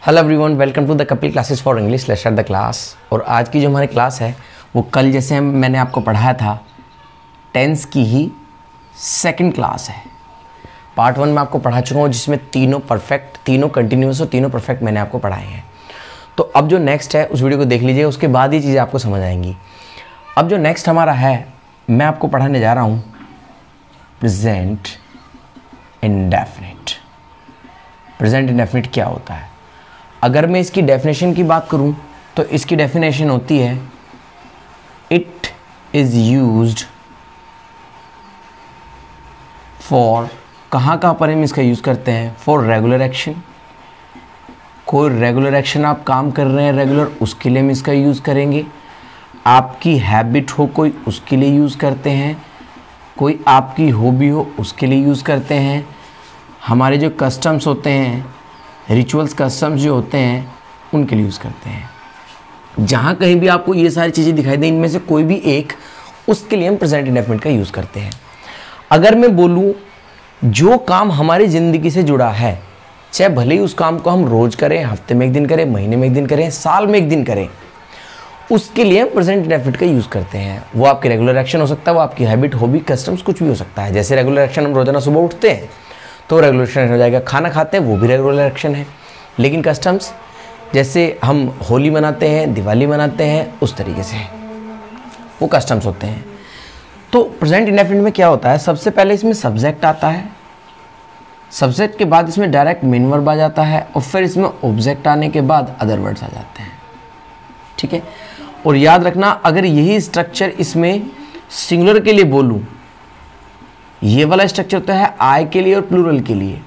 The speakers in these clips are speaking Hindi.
Hello everyone, welcome to the Kapil classes for English. Let's start the class. और आज की जो हमारी क्लास है वो कल जैसे मैंने आपको पढ़ाया था टेंस की ही सेकंड क्लास है। पार्ट 1 में आपको पढ़ा चुका हूँ जिसमें तीनों परफेक्ट, तीनों कंटिन्यूअस और तीनों परफेक्ट मैंने आपको पढ़ाए हैं। तो अब जो नेक्स्ट है उस वीडियो को देख लीजिए, उसके बाद ये चीज़ें आपको समझ आएंगी। अब जो नेक्स्ट हमारा है मैं आपको पढ़ाने जा रहा हूँ प्रेजेंट इंडेफिनिट। प्रेजेंट इंडेफिनिट क्या होता है? अगर मैं इसकी डेफिनेशन की बात करूं तो इसकी डेफिनेशन होती है इट इज यूज्ड फॉर, कहाँ पर हम इसका यूज़ करते हैं? For regular action. कोई रेगुलर एक्शन आप काम कर रहे हैं रेगुलर, उसके लिए हम इसका यूज़ करेंगे। आपकी हैबिट हो कोई, उसके लिए यूज़ करते हैं। कोई आपकी हॉबी हो उसके लिए यूज़ करते हैं। हमारे जो कस्टम्स होते हैं, रिचुअल्स कस्टम्स जो होते हैं, उनके लिए यूज़ करते हैं। जहाँ कहीं भी आपको ये सारी चीज़ें दिखाई दें, इनमें से कोई भी एक, उसके लिए हम प्रेजेंट इंडेफिनिट का यूज़ करते हैं। अगर मैं बोलूँ जो काम हमारी ज़िंदगी से जुड़ा है, चाहे भले ही उस काम को हम रोज़ करें, हफ्ते में एक दिन करें, महीने में एक दिन करें, साल में एक दिन करें, उसके लिए हम प्रेजेंट इंडेफिनिट का यूज़ करते हैं। वो आपके रेगुलर एक्शन हो सकता है, वो आपकी हैबिट, हॉबी, कस्टम्स, कुछ भी हो सकता है। जैसे रेगुलर एक्शन हम रोज़ाना सुबह उठते हैं तो रेगुलर एक्शन हो जाएगा। खाना खाते हैं वो भी रेगुलर एक्शन है। लेकिन कस्टम्स, जैसे हम होली मनाते हैं, दिवाली मनाते हैं, उस तरीके से वो कस्टम्स होते हैं। तो प्रेजेंट इंडेफिनिट में क्या होता है? सबसे पहले इसमें सब्जेक्ट आता है, सब्जेक्ट के बाद इसमें डायरेक्ट मेन वर्ब आ जाता है, और फिर इसमें ऑब्जेक्ट आने के बाद अदर वर्ड्स आ जाते हैं। ठीक है। और याद रखना, अगर यही स्ट्रक्चर इसमें सिंगुलर के लिए बोलूँ, ये वाला स्ट्रक्चर होता है आई के लिए और प्लूरल के लिए।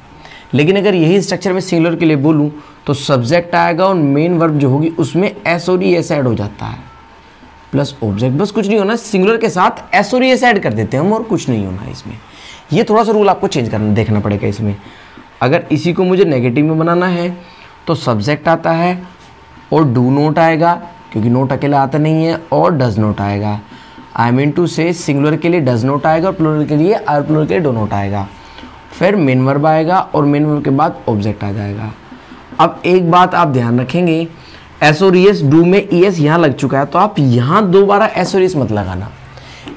लेकिन अगर यही स्ट्रक्चर में सिंगुलर के लिए बोलूँ तो सब्जेक्ट आएगा और मेन वर्ब जो होगी उसमें एस और एस ऐड हो जाता है, प्लस ऑब्जेक्ट। बस कुछ नहीं होना, सिंगुलर के साथ एस और एस ऐड कर देते हैं हम, और कुछ नहीं होना इसमें। ये थोड़ा सा रूल आपको चेंज करना, देखना पड़ेगा इसमें। अगर इसी को मुझे नेगेटिव में बनाना है तो सब्जेक्ट आता है और डू नोट आएगा, क्योंकि नोट अकेला आता नहीं है, और डज नोट आएगा। आई मीन टू से सिंगुलर के लिए डज नोट आएगा और प्लूरल के लिए डो नोट आएगा। फिर मेन वर्ब आएगा और मेन वर्ब के बाद ऑब्जेक्ट आ जाएगा। अब एक बात आप ध्यान रखेंगे, एस और एस, डू में एस यहाँ लग चुका है तो आप यहाँ दोबारा एस और एस मत लगाना।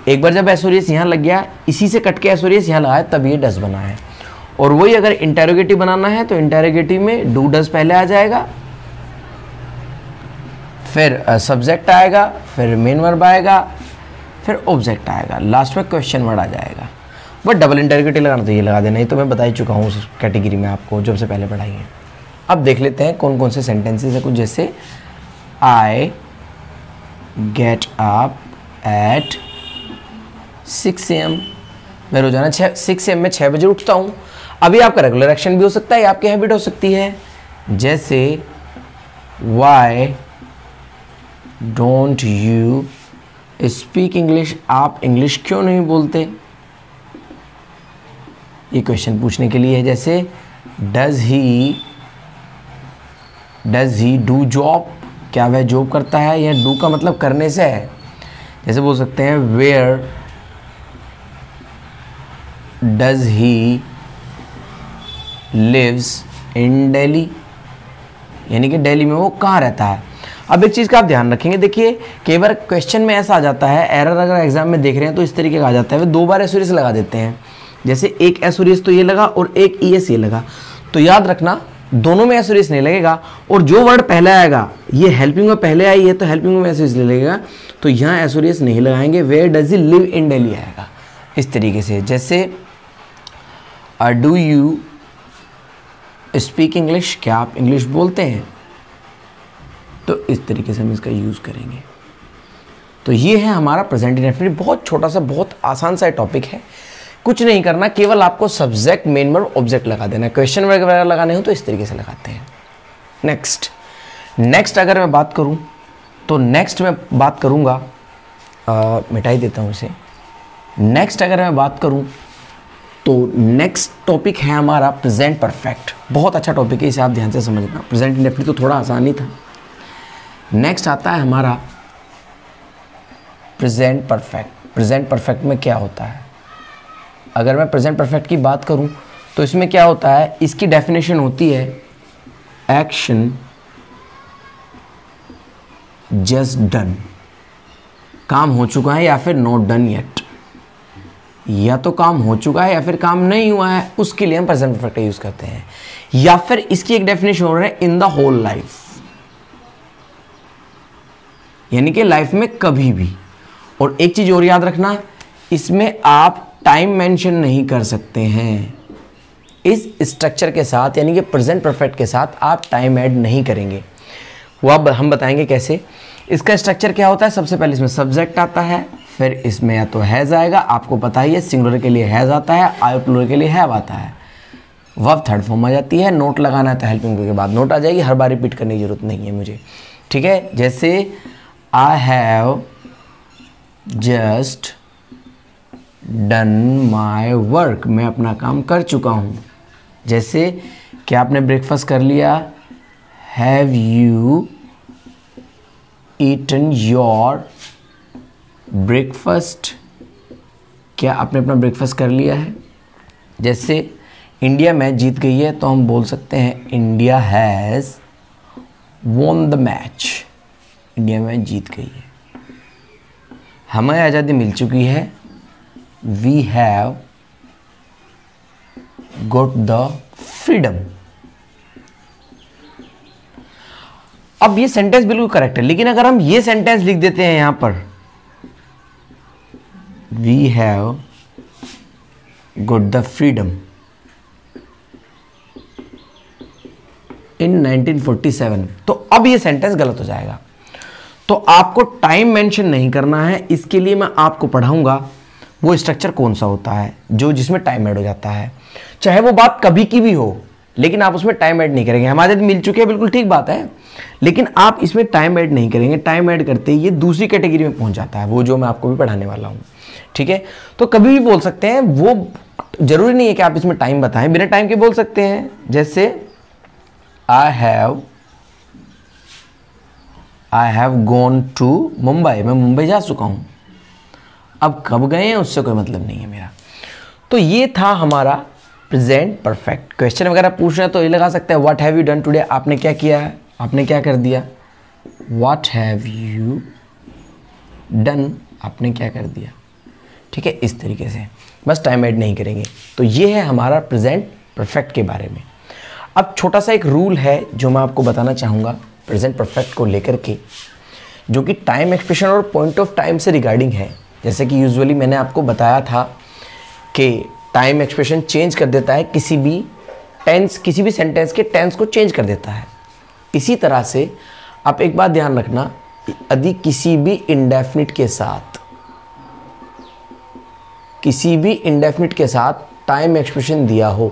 एक बार जब एस और एस यहाँ लग गया, इसी से कट के एस और एस यहाँ लगाया, तब ये डज बना है। और वही अगर इंटेरोगेटिव बनाना है तो इंटेरोगेटिव में डू डज पहले आ जाएगा, फिर सब्जेक्ट आएगा, फिर मेन वर्ब आएगा, फिर ऑब्जेक्ट आएगा, लास्ट में क्वेश्चन वर्ड आ जाएगा। बट डबल इंटेरोगेटिव लगाना तो ये लगा देना, ये तो मैं बता ही चुका हूँ उस कैटेगरी में आपको, जब से पहले पढ़ाई है। अब देख लेते हैं कौन कौन से सेंटेंसेस है। कुछ जैसे I get up at 6 AM। मैं रोजाना 6 AM में 6 बजे उठता हूँ। अभी आपका रेगुलर एक्शन भी हो सकता है या आपकी हैबिट हो सकती है। जैसे why don't you speak English, आप इंग्लिश क्यों नहीं बोलते? ये क्वेश्चन पूछने के लिए है। जैसे डज ही डू जॉब, क्या वह जॉब करता है? या डू का मतलब करने से है। जैसे बोल सकते हैं where does he lives in Delhi, यानी कि दिल्ली में वो कहाँ रहता है। अब एक चीज़ का आप ध्यान रखेंगे, देखिए कई बार क्वेश्चन में ऐसा आ जाता है, एरर अगर एग्जाम में देख रहे हैं तो इस तरीके का आ जाता है, वे 2 बार एस और एस लगा देते हैं। जैसे एक एस और एस तो ये लगा और एक ई एस ये लगा, तो याद रखना दोनों में एस और एस नहीं लगेगा। और जो वर्ड पहले आएगा, ये हेल्पिंग में पहले आई है तो हेल्पिंग में एस और एस लगेगा, तो यहाँ एस और एस नहीं लगाएंगे, where does he live in Delhi आएगा इस तरीके से। जैसे डू यू स्पीक इंग्लिश, क्या आप इंग्लिश बोलते हैं? तो इस तरीके से हम इसका यूज़ करेंगे। तो ये है हमारा प्रेजेंट इंडेफिनिट। बहुत छोटा सा, बहुत आसान सा टॉपिक है। कुछ नहीं करना, केवल आपको सब्जेक्ट, मेन वर्ब, ऑब्जेक्ट लगा देना है। क्वेश्चन वगैरह लगाने हो तो इस तरीके से लगाते हैं। नेक्स्ट अगर मैं बात करूं तो नेक्स्ट मैं बात करूंगा, मिटाई देता हूं इसे। नेक्स्ट अगर मैं बात करूं तो नेक्स्ट टॉपिक है हमारा प्रेजेंट परफेक्ट। बहुत अच्छा टॉपिक है, इसे आप ध्यान से समझना। प्रेजेंट इंडेफिनिट तो थोड़ा आसान ही था। नेक्स्ट आता है हमारा प्रेजेंट परफेक्ट। प्रेजेंट परफेक्ट में क्या होता है? अगर मैं प्रेजेंट परफेक्ट की बात करूं तो इसमें क्या होता है, इसकी डेफिनेशन होती है एक्शन जस्ट डन, काम हो चुका है या फिर नॉट डन येट, या तो काम हो चुका है या फिर काम नहीं हुआ है, उसके लिए हम प्रेजेंट परफेक्ट का यूज करते हैं। या फिर इसकी एक डेफिनेशन हो रहा है इन द होल लाइफ, यानी कि लाइफ में कभी भी। और एक चीज और याद रखना, इसमें आप टाइम मेंशन नहीं कर सकते हैं। इस स्ट्रक्चर के साथ यानी कि प्रेजेंट परफेक्ट के साथ आप टाइम ऐड नहीं करेंगे। वो अब हम बताएंगे कैसे। इसका स्ट्रक्चर क्या होता है, सबसे पहले इसमें सब्जेक्ट आता है, फिर इसमें या तो हैज आएगा, आपको पता ही है सिंगुलर के लिए हैज आता है, आई प्लूरल के लिए हैव आता है, वर्ब थर्ड फॉर्म आ जाती है, नोट लगाना है तो हेल्पिंग के बाद नोट आ जाएगी, हर बार रिपीट करने की जरूरत नहीं है मुझे, ठीक है। जैसे I have just done my work, मैं अपना काम कर चुका हूँ। जैसे क्या आपने ब्रेकफास्ट कर लिया, have you eaten your breakfast, क्या आपने अपना ब्रेकफास्ट कर लिया है। जैसे इंडिया मैच जीत गई है तो हम बोल सकते हैं India has won the match, India match जीत गई है। हमें आज़ादी मिल चुकी है, we have got the freedom. अब ये सेंटेंस बिल्कुल करेक्ट है, लेकिन अगर हम ये सेंटेंस लिख देते हैं यहां पर, we have got the freedom in 1947, तो अब ये सेंटेंस गलत हो जाएगा। तो आपको टाइम मेंशन नहीं करना है, इसके लिए मैं आपको पढ़ाऊंगा वो स्ट्रक्चर कौन सा होता है जो जिसमें टाइम ऐड हो जाता है, चाहे वो बात कभी की भी हो, लेकिन आप उसमें टाइम ऐड नहीं करेंगे। हमारे मिल चुके हैं, बिल्कुल ठीक बात है, लेकिन आप इसमें टाइम ऐड नहीं करेंगे। टाइम ऐड करते ही ये दूसरी कैटेगरी में पहुंच जाता है, वो जो मैं आपको भी पढ़ाने वाला हूं, ठीक है। तो कभी भी बोल सकते हैं, वो जरूरी नहीं है कि आप इसमें टाइम बताएं, बिना टाइम के बोल सकते हैं। जैसे I have gone to Mumbai, मैं मुंबई जा चुका हूं। अब कब गए हैं उससे कोई मतलब नहीं है मेरा। तो ये था हमारा प्रेजेंट परफेक्ट। क्वेश्चन वगैरह पूछ रहे हैं तो ये लगा सकते हैं what have you done today, आपने क्या किया है, आपने क्या कर दिया। व्हाट हैव यू डन, आपने क्या कर दिया, ठीक है। इस तरीके से बस टाइम ऐड नहीं करेंगे। तो ये है हमारा प्रेजेंट परफेक्ट के बारे में। अब छोटा सा एक रूल है जो मैं आपको बताना चाहूँगा प्रेजेंट परफेक्ट को लेकर के, जो कि टाइम एक्सप्रेशन और पॉइंट ऑफ टाइम से रिगार्डिंग है। जैसे कि यूजुअली मैंने आपको बताया था कि टाइम एक्सप्रेशन चेंज कर देता है किसी भी टेंस, किसी भी सेंटेंस के टेंस को चेंज कर देता है। इसी तरह से आप एक बात ध्यान रखना, यदि किसी भी इंडेफिनिट के साथ टाइम एक्सप्रेशन दिया हो,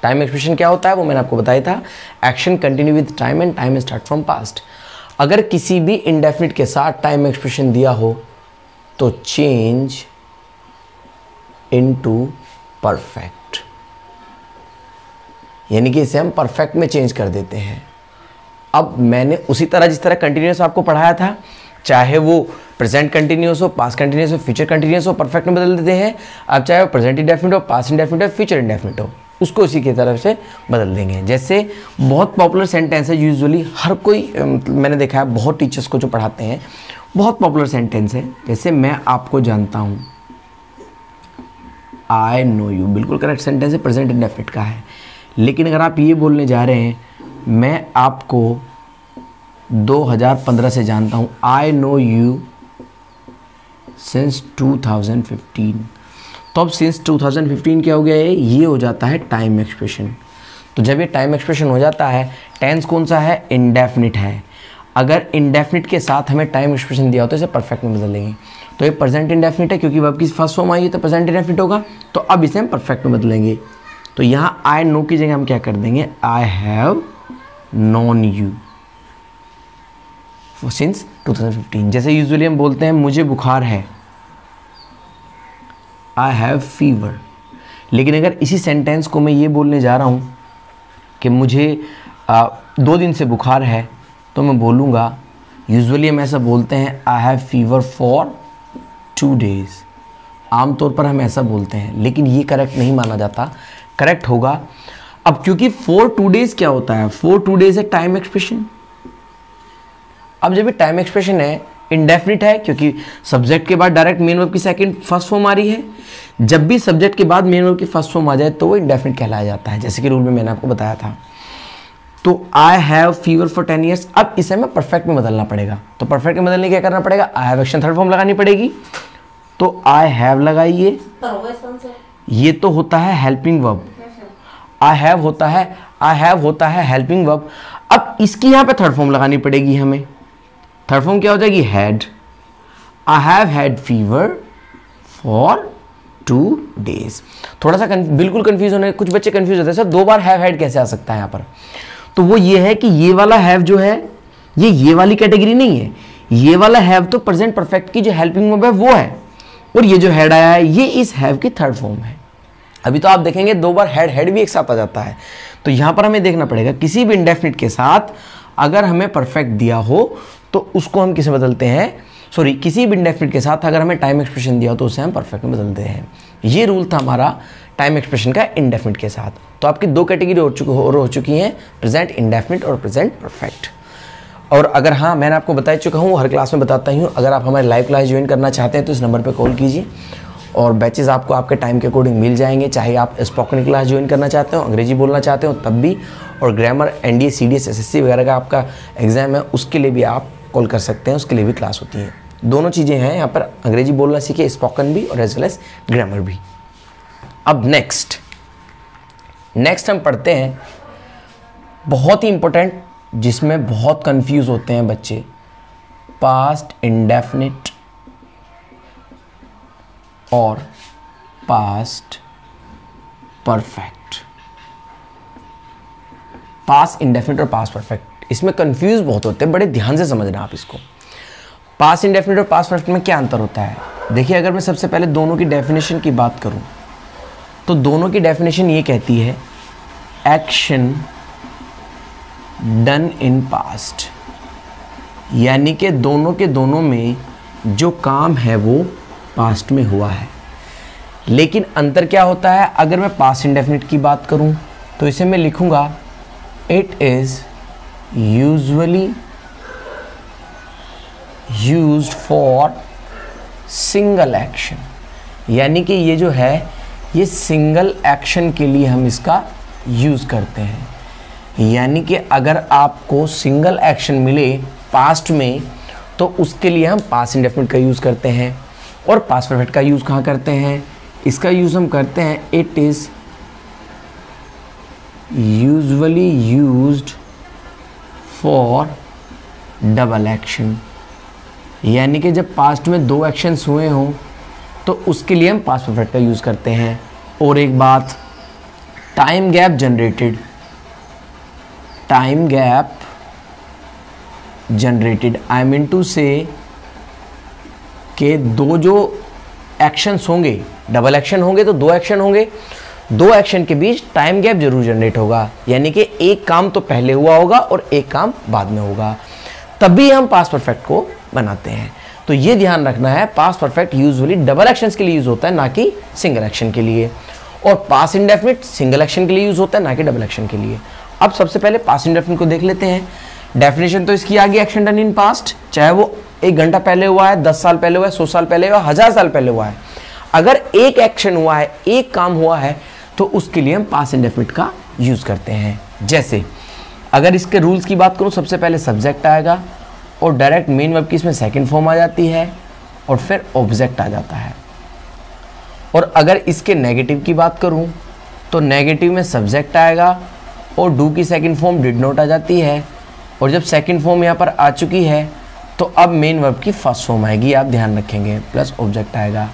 टाइम एक्सप्रेशन क्या होता है वो मैंने आपको बताया था, action continue with time and time start from past. अगर किसी भी इंडेफिनिट के साथ टाइम एक्सप्रेशन दिया हो तो चेंज इनटू परफेक्ट, यानी कि इसे हम परफेक्ट में चेंज कर देते हैं। अब मैंने उसी तरह जिस तरह कंटिन्यूअस आपको पढ़ाया था, चाहे वो प्रेजेंट कंटिन्यूअस हो, पास्ट कंटिन्यूअस हो, फ्यूचर कंटिन्यूअस हो, परफेक्ट में बदल देते हैं। अब चाहे वो प्रेजेंट इंडेफिनिट हो, पास्ट इंडेफिनिट हो, फ्यूचर इंडेफिनिट हो, उसको इसी की तरफ से बदल देंगे। जैसे बहुत पॉपुलर सेंटेंस है, यूजुअली हर कोई मैंने देखा है बहुत टीचर्स को जो पढ़ाते हैं, बहुत पॉपुलर सेंटेंस है। जैसे मैं आपको जानता हूँ, आई नो यू, बिल्कुल करेक्ट सेंटेंस है, प्रेजेंट इंडेफिनिट का है। लेकिन अगर आप ये बोलने जा रहे हैं मैं आपको 2015 से जानता हूँ, आई नो यू सिंस 2015, तो अब सिंस 2015 क्या हो गया है, ये हो जाता है टाइम एक्सप्रेशन। तो जब ये टाइम एक्सप्रेशन हो जाता है, टेंस कौन सा है, इंडेफिनिट है। अगर इंडेफिनिट के साथ हमें टाइम एक्सप्रेशन दिया होता है, इसे परफेक्ट में बदल लेंगे। तो ये प्रेजेंट इंडेफिनिट है, क्योंकि वर्ब की फर्स्ट फॉर्म आई है तो प्रेजेंट इंडेफिनिट होगा, तो अब इसे हम परफेक्ट में बदलेंगे। तो यहाँ आई नो की जगह हम क्या कर देंगे, I have known you since 2015। जैसे यूजुअली हम बोलते हैं मुझे बुखार है, आई हैव फीवर। लेकिन अगर इसी सेंटेंस को मैं ये बोलने जा रहा हूँ कि मुझे 2 दिन से बुखार है, तो मैं बोलूँगा, यूजुअली हम ऐसा बोलते हैं I have fever for 2 days। आमतौर पर हम ऐसा बोलते हैं, लेकिन ये करेक्ट नहीं माना जाता। करेक्ट होगा, अब क्योंकि फॉर 2 days क्या होता है, फॉर 2 days है टाइम एक्सप्रेशन। अब जब भी टाइम एक्सप्रेशन है इंडेफिनिट है, क्योंकि सब्जेक्ट के बाद डायरेक्ट मेन वर्ब की सेकंड फर्स्ट फॉर्म आ रही है। जब भी सब्जेक्ट के बाद मेन वर्ब की फर्स्ट फॉर्म आ जाए तो वो इंडेफिनिट कहलाया जाता है, जैसे कि रूल में मैंने आपको बताया था। तो I have fever for 10 years, अब इसे हमें परफेक्ट में बदलना पड़ेगा। तो परफेक्ट में बदलने क्या करना पड़ेगा, I have action third form लगानी पड़ेगी। तो आई हैव लगाइए, ये तो होता है हेल्पिंग वर्ब, आई हैव होता है हेल्पिंग वर्ब। अब इसकी यहां पे थर्ड फॉर्म लगानी पड़ेगी हमें। थर्ड फॉर्म क्या हो जाएगी, had. I have had fever for 2 days। थोड़ा सा बिल्कुल कंफ्यूज होने, कुछ बच्चे कंफ्यूज होते हैं सर 2 बार हैव हैड कैसे आ सकता है यहाँ पर। तो वो ये है कि ये वाला हैव जो है ये वाली कैटेगरी नहीं है, ये वाला हैव तो प्रेजेंट परफेक्ट की जो हेल्पिंग वर्ब है वो है, और ये जो हैड आया है ये इस हैव की थर्ड फॉर्म है। अभी तो आप देखेंगे 2 बार हैड भी एक साथ आ जाता है। तो यहां पर हमें देखना पड़ेगा किसी भी इंडेफिनिट के साथ अगर हमें परफेक्ट दिया हो तो उसको हम किसे बदलते हैं, सॉरी किसी भी इंडेफिनिट के साथ अगर हमें टाइम एक्सप्रेशन दिया हो तो उसे हम परफेक्ट में बदलते हैं। ये रूल था हमारा टाइम एक्सप्रेशन का इंडेफिनिट के साथ। तो आपकी 2 कैटेगरी हो चुकी हैं, प्रेजेंट इंडेफिनिट और प्रेजेंट परफेक्ट। और अगर हाँ मैंने आपको बता चुका हूँ, हर क्लास में बताता ही हूँ, अगर आप हमारे लाइव क्लास ज्वाइन करना चाहते हैं तो इस नंबर पर कॉल कीजिए और बैचेस आपको आपके टाइम के अकॉर्डिंग मिल जाएंगे। चाहे आप स्पोकन क्लास ज्वाइन करना चाहते हो, अंग्रेजी बोलना चाहते हो तब भी, और ग्रामर एनडीए सीडीएस एसएससी वगैरह का आपका एग्जाम है उसके लिए भी आप कॉल कर सकते हैं, उसके लिए भी क्लास होती है। दोनों चीज़ें हैं यहाँ पर, अंग्रेजी बोलना सीखिए, स्पोकन भी और एज वेल एज ग्रामर भी। अब नेक्स्ट हम पढ़ते हैं बहुत ही इंपॉर्टेंट, जिसमें बहुत कंफ्यूज होते हैं बच्चे, पास्ट इंडेफिनिट और पास्ट परफेक्ट। पास्ट इंडेफिनिट और पास्ट परफेक्ट, इसमें कंफ्यूज बहुत होते हैं, बड़े ध्यान से समझना आप इसको। पास्ट इंडेफिनिट और पास्ट परफेक्ट में क्या अंतर होता है, देखिए अगर मैं सबसे पहले दोनों की डेफिनेशन की बात करूं तो दोनों की डेफिनेशन ये कहती है एक्शन डन इन पास्ट, यानी कि दोनों के दोनों में जो काम है वो पास्ट में हुआ है। लेकिन अंतर क्या होता है, अगर मैं पास्ट इंडेफिनिट की बात करूं तो इसे मैं लिखूंगा it is usually used for single action, यानी कि ये जो है ये सिंगल एक्शन के लिए हम इसका यूज करते हैं। यानी कि अगर आपको सिंगल एक्शन मिले पास्ट में तो उसके लिए हम पास्ट इंडेफिनिट का यूज करते हैं। और पास्ट परफेक्ट का यूज कहाँ करते हैं, इसका यूज हम करते हैं it is usually used for double action, यानी कि जब पास्ट में 2 एक्शंस हुए हों तो उसके लिए हम पास्ट परफेक्ट का यूज करते हैं। और एक बात, time gap generated I mean two से के 2 जो एक्शंस होंगे, डबल एक्शन होंगे तो 2 एक्शन होंगे, 2 एक्शन के बीच टाइम गैप जरूर जनरेट होगा, यानी कि एक काम तो पहले हुआ होगा और एक काम बाद में होगा, तभी हम पास्ट परफेक्ट को बनाते हैं। तो ये ध्यान रखना है, past perfect usually double actions के लिए यूज होता है ना कि सिंगल एक्शन के लिए, और पास्ट इंडेफिनिट सिंगल एक्शन के लिए यूज होता है ना कि डबल एक्शन के लिए। अब सबसे पहले पास्ट इंडेफिनिट को देख लेते हैं। डेफिनेशन तो इसकी आ गई, एक्शन डन इन पास्ट, चाहे वो 1 घंटा पहले हुआ है, 10 साल पहले हुआ है, 100 साल पहले हुआ है, 1000 साल पहले हुआ है। अगर एक एक्शन हुआ है, एक काम हुआ है तो उसके लिए हम पास्ट इंडेफिनिट का यूज करते हैं। जैसे अगर इसके रूल्स की बात करूं, सबसे पहले सब्जेक्ट आएगा और डायरेक्ट मेन वर्ब की इसमें सेकंड फॉर्म आ जाती है और फिर ऑब्जेक्ट आ जाता है। और अगर इसके नेगेटिव की बात करूं तो नेगेटिव में सब्जेक्ट आएगा और डू की सेकंड फॉर्म डिड नॉट आ जाती है, और जब सेकंड फॉर्म यहाँ पर आ चुकी है तो अब मेन वर्ब की फर्स्ट फॉर्म आएगी, आप ध्यान रखेंगे, प्लस ऑब्जेक्ट आएगा।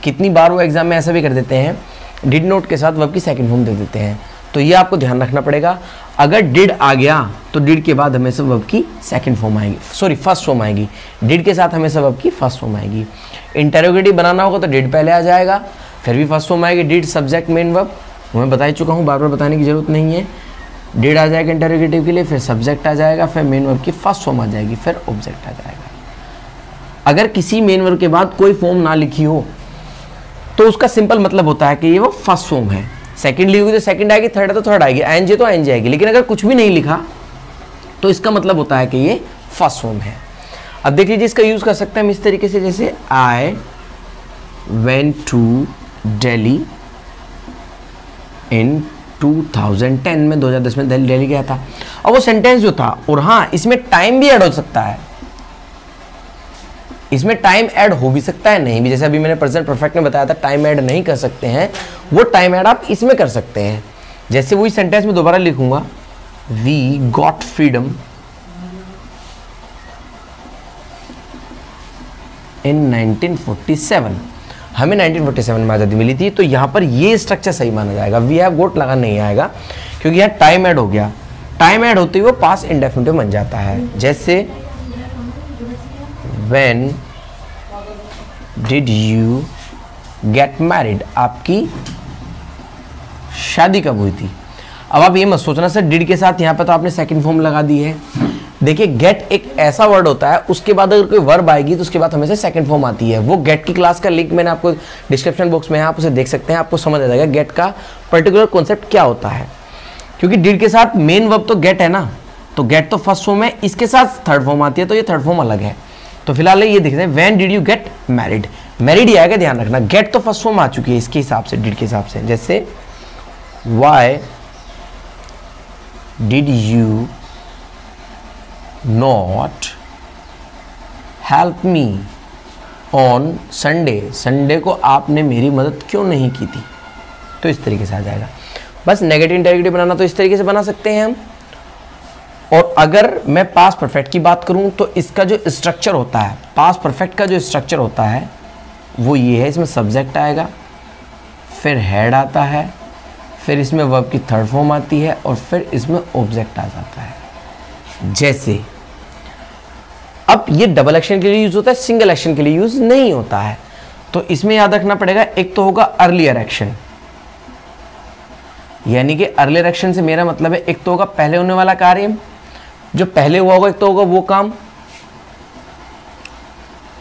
कितनी बार वो एग्जाम में ऐसा भी कर देते हैं, डिड नॉट के साथ वर्ब की सेकंड फॉर्म दे देते हैं, तो ये आपको ध्यान रखना पड़ेगा। अगर डिड आ गया तो डिड के बाद हमेशा वर्ब की सेकंड फॉर्म आएगी, सॉरी फर्स्ट फॉर्म आएगी, डिड के साथ हमेशा वर्ब की फर्स्ट फॉर्म आएगी। इंटरोगेटिव बनाना होगा तो डिड पहले आ जाएगा, फिर भी फर्स्ट फॉर्म आएगी, डिड सब्जेक्ट मेन वर्ब, मैं बता ही चुका हूँ, बार बार बताने की जरूरत नहीं है। डिड आ जाएगा इंटरोगेटिव के लिए, फिर सब्जेक्ट आ जाएगा, फिर मेन वर्ब की फर्स्ट फॉर्म आ जाएगी, फिर ऑब्जेक्ट आ जाएगा। अगर किसी मेन वर्ब के बाद कोई फॉर्म ना लिखी हो तो उसका सिंपल मतलब होता है कि ये वो फर्स्ट फॉर्म है। सेकंड ली होगी तो सेकंड आएगी, थर्ड है तो थर्ड आएगी, आएनजी तो आएनजी आएगी। लेकिन अगर कुछ भी नहीं लिखा तो इसका मतलब होता है कि ये फर्स्ट फॉर्म है। अब देख लीजिए इसका यूज कर सकते हैं हम इस तरीके से, जैसे आई वेंट टू दिल्ली इन 2010 में, 2010 में दिल्ली गया था। अब वो सेंटेंस जो था, और हाँ इसमें टाइम भी ऐड हो सकता है, इसमें टाइम ऐड हो भी सकता है, नहीं भी। जैसे अभी मैंने प्रेजेंट परफेक्ट में बताया था टाइम ऐड नहीं कर सकते हैं, वो टाइम ऐड आप इसमें कर सकते हैं। जैसे वही सेंटेंस में दोबारा लिखूंगा, वी गॉट फ्रीडम इन 1947, हमें 1947 में आज़ादी मिली थी। तो यहां पर ये स्ट्रक्चर सही माना जाएगा, वी हैव गोट लगा नहीं आएगा, क्योंकि यहां टाइम ऐड हो गया। टाइम ऐड होते ही वो पास्ट इंडेफिनिटिव बन जाता है। जैसे when did you get married, आपकी शादी कब हुई थी। अब आप ये मत सोचना सर डिड के साथ यहां पर तो आपने सेकंड फॉर्म लगा दी है। देखिए गेट एक ऐसा वर्ड होता है, उसके बाद अगर कोई वर्ब आएगी तो उसके बाद हमेशा सेकंड फॉर्म आती है। वो गेट की क्लास का लिंक मैंने आपको डिस्क्रिप्शन बॉक्स में है, आप उसे देख सकते हैं, आपको समझ आ जाएगा गेट का पर्टिकुलर कॉन्सेप्ट क्या होता है। क्योंकि डिड के साथ मेन वर्ब तो गेट है ना, तो गेट तो फर्स्ट फॉर्म है, इसके साथ थर्ड फॉर्म आती है, तो ये थर्ड फॉर्म अलग है। तो फिलहाल ये देखते हैं, when did you get married, married he आएगा, ध्यान रखना। गेट तो फर्स्ट फॉर्म आ चुकी है इसके हिसाब से, डिड के हिसाब से। जैसे why did you not help me on Sunday, Sunday को आपने मेरी मदद क्यों नहीं की थी। तो इस तरीके से आ जाएगा। बस नेगेटिव इंटेरोगेटिव बनाना तो इस तरीके से बना सकते हैं हम। और अगर मैं पास्ट परफेक्ट की बात करूं तो इसका जो स्ट्रक्चर होता है, पास्ट परफेक्ट का जो स्ट्रक्चर होता है वो ये है, इसमें सब्जेक्ट आएगा, फिर हेड आता है, फिर इसमें वर्ब की थर्ड फॉर्म आती है, और फिर इसमें ऑब्जेक्ट आ जाता है। जैसे अब ये डबल एक्शन के लिए यूज होता है, सिंगल एक्शन के लिए यूज नहीं होता है। तो इसमें याद रखना पड़ेगा, एक तो होगा अर्लियर एक्शन, यानी कि अर्लियर एक्शन से मेरा मतलब है एक तो होगा पहले होने वाला कार्य, जो पहले हुआ होगा, एक तो होगा वो काम,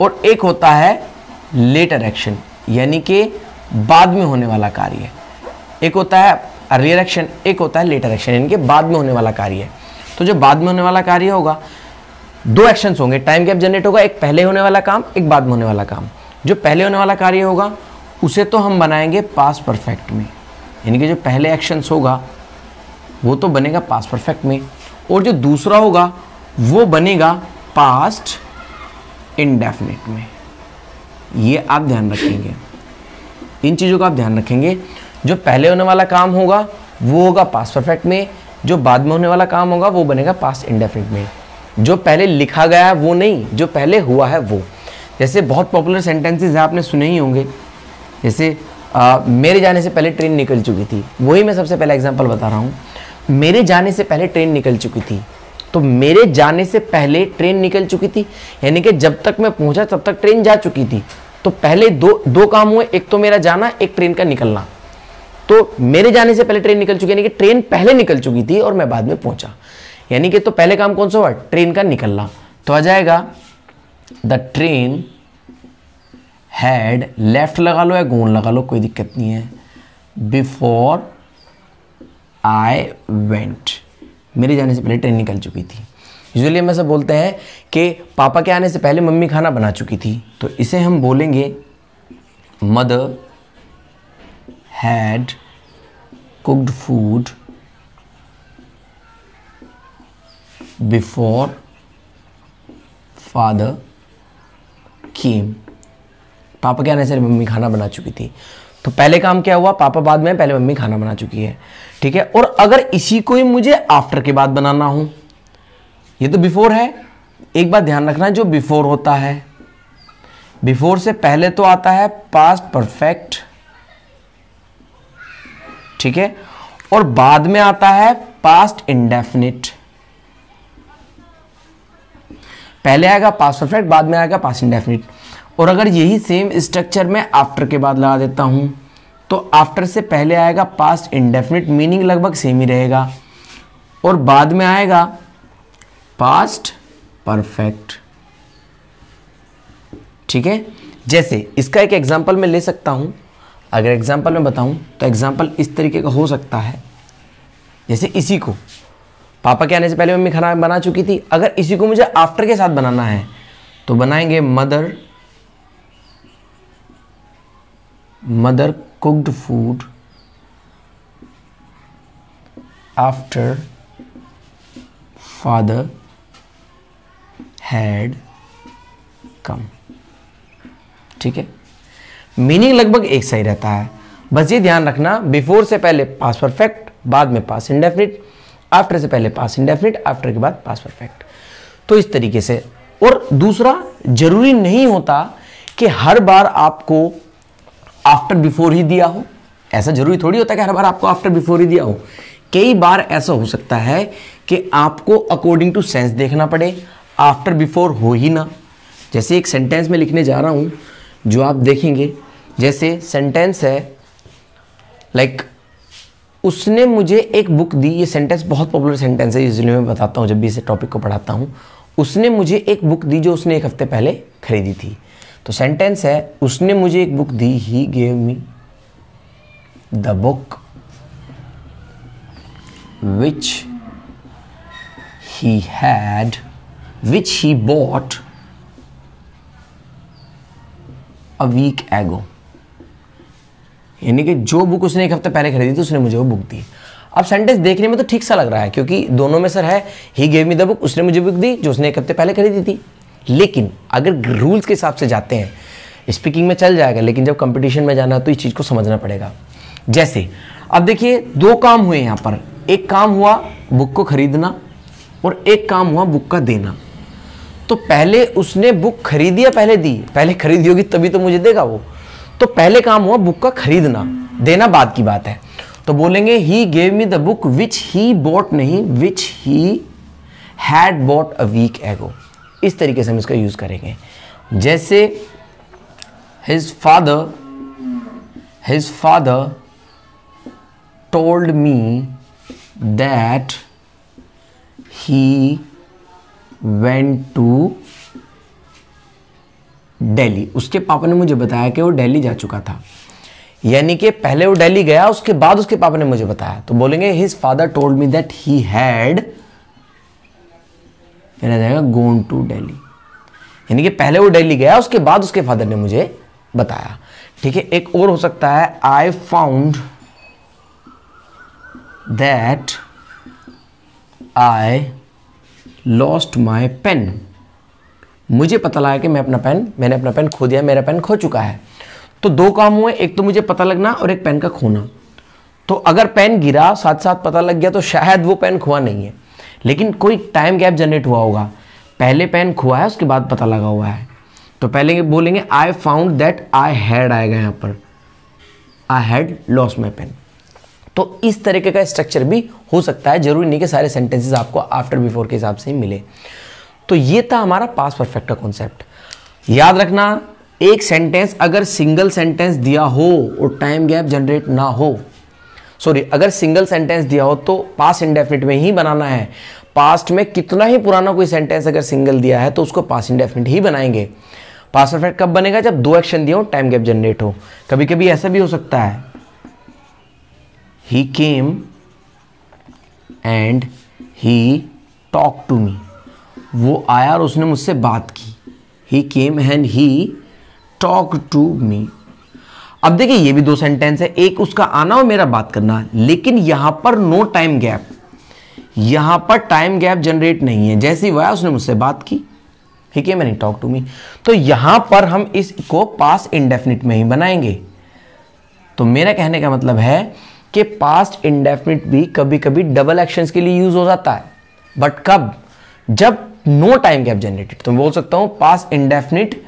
और एक होता है लेटर एक्शन, यानी कि बाद में होने वाला कार्य। एक होता है अर्लियर एक्शन, एक होता है लेटर एक्शन, यानी कि बाद में होने वाला कार्य। तो जो बाद में होने वाला कार्य होगा, दो एक्शंस होंगे, टाइम गैप जनरेट होगा, एक पहले होने वाला काम, एक बाद में होने वाला काम। जो पहले होने वाला कार्य होगा उसे तो हम बनाएंगे पास्ट परफेक्ट में, यानी कि जो पहले एक्शंस होगा वो तो बनेगा पास्ट परफेक्ट में, और जो दूसरा होगा वो बनेगा पास्ट इंडेफिनिट में। ये आप ध्यान रखेंगे, इन चीज़ों का आप ध्यान रखेंगे। जो पहले होने वाला काम होगा वो होगा पास्ट परफेक्ट में, जो बाद में होने वाला काम होगा वो बनेगा पास्ट इंडेफिनिट में। जो पहले लिखा गया है वो नहीं, जो पहले हुआ है वो। जैसे बहुत पॉपुलर सेंटेंसेस हैं, आपने सुने ही होंगे, जैसे मेरे जाने से पहले ट्रेन निकल चुकी थी, वही मैं सबसे पहला एग्जांपल बता रहा हूँ। मेरे जाने से पहले ट्रेन निकल चुकी थी, तो मेरे जाने से पहले ट्रेन निकल चुकी थी, यानी कि जब तक मैं पहुंचा तब तक ट्रेन जा चुकी थी। तो पहले दो काम हुए, एक तो मेरा जाना, एक ट्रेन का निकलना। तो मेरे जाने से पहले ट्रेन निकल चुकी, यानी कि ट्रेन पहले निकल चुकी थी और मैं बाद में पहुंचा, यानी कि तो पहले काम कौन सा हुआ, ट्रेन का निकलना। तो आ जाएगा द ट्रेन हैड, लेफ्ट लगा लो या गोन लगा लो, कोई दिक्कत नहीं है, बिफोर आई वेंट, मेरे जाने से पहले ट्रेन निकल चुकी थी। यूजुअली हम ऐसा बोलते हैं कि पापा के आने से पहले मम्मी खाना बना चुकी थी, तो इसे हम बोलेंगे mother had cooked food before father came, पापा के आने से मम्मी खाना बना चुकी थी। तो पहले काम क्या हुआ, पापा बाद में, पहले मम्मी खाना बना चुकी है, ठीक है। और अगर इसी को ही मुझे आफ्टर के बाद बनाना हो, ये तो बिफोर है, एक बात ध्यान रखना, जो बिफोर होता है, बिफोर से पहले तो आता है पास्ट परफेक्ट, ठीक है, और बाद में आता है पास्ट इंडेफिनिट। पहले आएगा पास्ट परफेक्ट, बाद में आएगा पास्ट इंडेफिनिट। और अगर यही सेम स्ट्रक्चर में आफ्टर के बाद लगा देता हूं, तो आफ्टर से पहले आएगा पास्ट इंडेफिनिट, मीनिंग लगभग सेम ही रहेगा, और बाद में आएगा पास्ट परफेक्ट, ठीक है। जैसे इसका एक एग्जांपल मैं ले सकता हूं, अगर एग्जांपल मैं बताऊं तो एग्जांपल इस तरीके का हो सकता है, जैसे इसी को पापा के आने से पहले मम्मी खाना बना चुकी थी। अगर इसी को मुझे आफ्टर के साथ बनाना है तो बनाएंगे mother cooked food after father had come. ठीक है, मीनिंग लगभग एक सही रहता है, बस ये ध्यान रखना बिफोर से पहले पास्ट परफेक्ट, बाद में पास्ट इंडेफिनिट, आफ्टर से पहले पास्ट इंडेफिनिट, आफ्टर के बाद पास्ट परफेक्ट। तो इस तरीके से। और दूसरा, जरूरी नहीं होता कि हर बार आपको आफ्टर बिफोर ही दिया हो, ऐसा जरूरी थोड़ी होता है कि हर बार आपको आफ्टर बिफोर ही दिया हो। कई बार ऐसा हो सकता है कि आपको अकॉर्डिंग टू सेंस देखना पड़े, आफ्टर बिफोर हो ही ना। जैसे एक सेंटेंस में लिखने जा रहा हूं जो आप देखेंगे, जैसे सेंटेंस है लाइक उसने मुझे एक बुक दी। ये सेंटेंस बहुत पॉपुलर सेंटेंस है, इसलिए मैं बताता हूं जब भी इसे टॉपिक को पढ़ाता हूं। उसने मुझे एक बुक दी जो उसने एक हफ्ते पहले खरीदी थी। तो सेंटेंस है उसने मुझे एक book the, he gave me the book which he bought a week ago। यानी कि जो बुक उसने एक हफ्ते पहले खरीदी थी उसने मुझे वो बुक दी। अब सेंटेंस देखने में तो ठीक सा लग रहा है क्योंकि दोनों में सर है, ही गेव मी द बुक, उसने मुझे बुक दी जो उसने एक हफ्ते पहले खरीदी थी। लेकिन अगर रूल्स के हिसाब से जाते हैं, स्पीकिंग में चल जाएगा, लेकिन जब कंपटीशन में जाना तो इस चीज को समझना पड़ेगा। जैसे अब देखिए दो काम हुए यहां पर, एक काम हुआ बुक को खरीदना और एक काम हुआ बुक का देना। तो पहले उसने बुक खरीदी या पहले दी? पहले खरीदी होगी तभी तो मुझे देगा वो। तो पहले काम हुआ बुक का खरीदना, देना बाद की बात है। तो बोलेंगे he gave me the book which he bought, नहीं which he had bought a week ago. इस तरीके से हम इसका यूज करेंगे। जैसे his father told me that he went to Delhi. उसके पापा ने मुझे बताया कि वो दिल्ली जा चुका था। यानी कि पहले वो दिल्ली गया, उसके बाद उसके पापा ने मुझे बताया। तो बोलेंगे his father told me that he had, फिर आ जाएगा गोन टू दिल्ली। यानी कि पहले वो दिल्ली गया, उसके बाद उसके फादर ने मुझे बताया। ठीक है, एक और हो सकता है I found that I lost my pen. मुझे पता लगा कि मैंने अपना पेन खो दिया, मेरा पेन खो चुका है। तो दो काम हुए, एक तो मुझे पता लगना और एक पेन का खोना। तो अगर पेन गिरा साथ साथ पता लग गया तो शायद वो पेन खोआ नहीं है, लेकिन कोई टाइम गैप जनरेट हुआ होगा। पहले पेन खोआ है, उसके बाद पता लगा हुआ है। तो पहले बोलेंगे I found that I had, आएगा यहां पर I had lost my pen. तो इस तरीके का स्ट्रक्चर भी हो सकता है, जरूरी नहीं कि सारे सेंटेंसेस आपको आफ्टर बिफोर के हिसाब से ही मिले। तो ये था हमारा पास्ट परफेक्ट का कॉन्सेप्ट। याद रखना, एक सेंटेंस अगर सिंगल सेंटेंस दिया हो और टाइम गैप जनरेट ना हो, अगर सिंगल सेंटेंस दिया हो तो पास्ट इंडेफिनिट में ही बनाना है। पास्ट में कितना ही पुराना कोई सेंटेंस अगर सिंगल दिया है तो उसको पास्ट इंडेफिनिट ही बनाएंगे। पास्ट परफेक्ट कब बनेगा? जब दो एक्शन दिए हो, टाइम गैप जनरेट हो। कभी कभी ऐसा भी हो सकता है he came and he talk to me. वो आया और उसने मुझसे बात की। He came and he talk to me. अब देखिए ये भी दो सेंटेंस है, एक उसका आना और मेरा बात करना, लेकिन यहां पर नो टाइम गैप, यहां पर टाइम गैप जनरेट नहीं है। जैसे ही वो आया उसने मुझसे बात की, he came and he talk to me. तो यहां पर हम इसको पास्ट इंडेफिनिट में ही बनाएंगे। तो मेरा कहने का मतलब है कि पास्ट इंडेफिनिट भी कभी कभी डबल एक्शंस के लिए यूज हो जाता है, बट कब? जब नो टाइम गैप जनरेटेड। तो मैं बोल सकता हूं past indefinite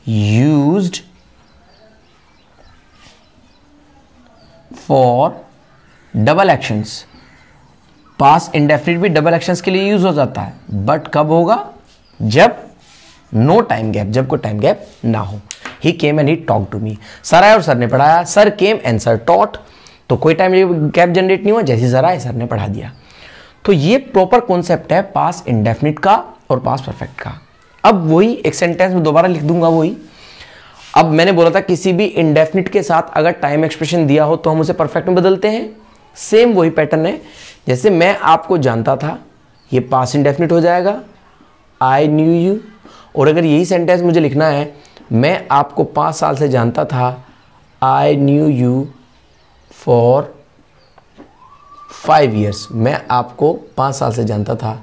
used for double actions. Past indefinite भी डबल एक्शंस के लिए यूज हो जाता है, बट कब होगा? जब नो टाइम गैप, जब कोई टाइम गैप ना हो। He came and he talk to me. Sir आया और सर ने पढ़ाया, sir came and sir taught. तो कोई टाइम गैप जनरेट नहीं हुआ, जैसे सर आए सर ने पढ़ा दिया। तो ये प्रॉपर कॉन्सेप्ट है पास्ट इंडेफिनिट का और पास्ट परफेक्ट का। अब वही एक सेंटेंस में दोबारा लिख दूंगा वही। अब मैंने बोला था किसी भी इंडेफिनिट के साथ अगर टाइम एक्सप्रेशन दिया हो तो हम उसे परफेक्ट में बदलते हैं, सेम वही पैटर्न है, जैसे मैं आपको जानता था, ये पास्ट इंडेफिनिट हो जाएगा, आई न्यू यू। और अगर यही सेंटेंस मुझे लिखना है, मैं आपको 5 साल से जानता था, I knew you for 5 years, मैं आपको 5 साल से जानता था।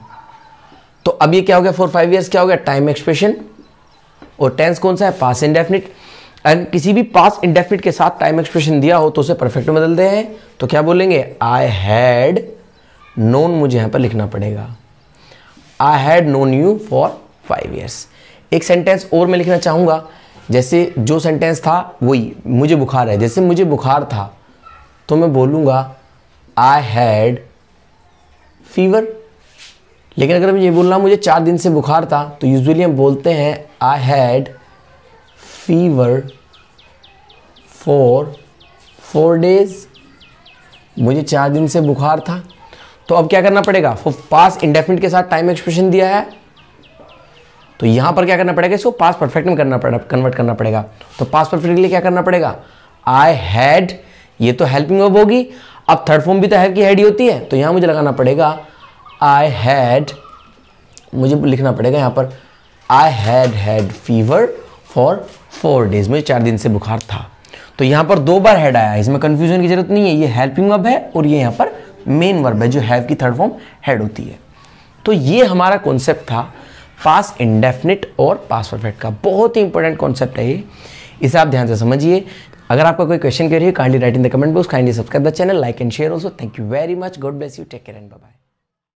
तो अब ये क्या हो गया, फॉर 5 years क्या हो गया, टाइम एक्सप्रेशन। और टेंस कौन सा है, पास्ट इंडेफिनिट। एंड किसी भी पास्ट इंडेफिनिट के साथ टाइम एक्सप्रेशन दिया हो तो उसे परफेक्ट में बदलते हैं। तो क्या बोलेंगे, आई हैड नोन, मुझे यहां पर लिखना पड़ेगा, I had known you for 5 years। एक सेंटेंस और मैं लिखना चाहूंगा, जैसे जो सेंटेंस था वही, मुझे बुखार है, जैसे मुझे बुखार था तो मैं बोलूंगा आई हैड फीवर। लेकिन अगर मुझे बोलना मुझे 4 दिन से बुखार था, तो यूजुअली हम बोलते हैं I had fever for 4 days, मुझे 4 दिन से बुखार था। तो अब क्या करना पड़ेगा, पास्ट इंडेफिनिट के साथ टाइम एक्सप्रेशन दिया है, तो यहां पर क्या करना पड़ेगा, इसको पास्ट परफेक्ट में कन्वर्ट करना पड़ेगा। तो पास्ट परफेक्ट के लिए क्या करना पड़ेगा, आई हैड, ये तो हेल्पिंग वर्ब होगी। अब थर्ड फॉर्म भी तो हैव की हैड ही होती है, तो यहां मुझे लगाना पड़ेगा आई हैड, मुझे लिखना पड़ेगा यहां पर I had fever for 4 days, मुझे 4 दिन से बुखार था। तो यहां पर 2 बार हैड आया, इसमें कंफ्यूजन की जरूरत नहीं है, ये हेल्पिंग वर्ब है और ये यहां पर मेन वर्ब है जो हैव की थर्ड फॉर्म हैड होती है। तो ये हमारा कॉन्सेप्ट था पास्ट इंडेफिनिट और पास्ट परफेक्ट का, बहुत ही इंपॉर्टेंट कॉन्सेप्ट है ये, इसे आप ध्यान से समझिए। अगर आपका कोई क्वेश्चन क्वेरी है, kindly write in the comment box, kindly subscribe the channel, like and share also. Thank you very much, God bless you, take care and bye bye.